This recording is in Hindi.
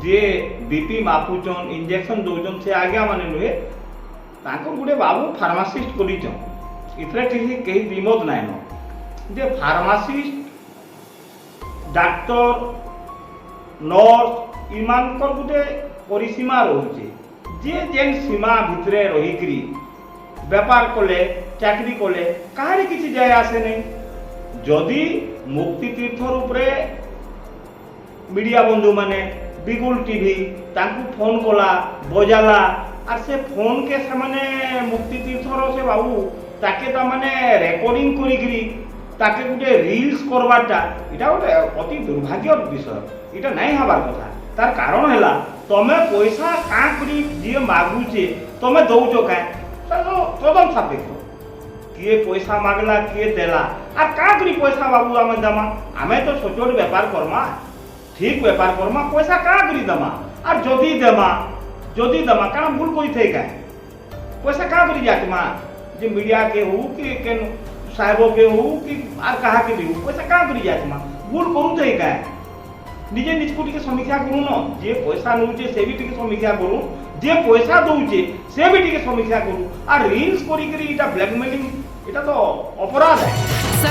जे बीपी मापुचन इंजेक्शन दौन से आज्ञा माने नुहे गोटे बाबू फार्मासीस्ट कर कहीं विमत नाइन जे फार्मासीस्ट डाक्तर नर्स इमानकर गोटे परिसीमा रोचे जे जेन सीमा भितरे रहीकरी बेपार कले चाकरी कले कहार किसी जाए आसे नहीं जदि मुक्ति तीर्थ रूपरे मीडिया बंधु माने बिगुल टीवी तांकु फोन कला बजाला और से फोन के सामने मुक्ति तीर्थर से बाबू ताके ता माने रेकर्डिंग करी ताके गोटे रील्स करवाटा इटा गोटे अति दुर्भाग्य विषय इटा नहीं हबार कथा तार कारण हैला तमे पैसा का करी जे मागुचे तमे दौच का तदन सापेक्ष किए पैसा मागला किए देला आ का करी पैसा बाबू आमे दमा आमे तो छोट व्यापार करमा ठीक व्यापार करमा पैसा का करी दमा और जदि दमा काना भूल कोई थे का पैसा का करी जातमा जे मीडिया के हो कि केन साहेबो के हो कि आर कहा के भी हो पैसा का करी जातमा भूल करू थे का निजे निजको टिके समीक्षा करू न जे पैसा नउचे से भी टिके समीक्षा करू जे पैसा दउचे से भी टिके समीक्षा करू आ रील्स करी करी इटा ब्लैकमेलिंग इटा तो अपराध है।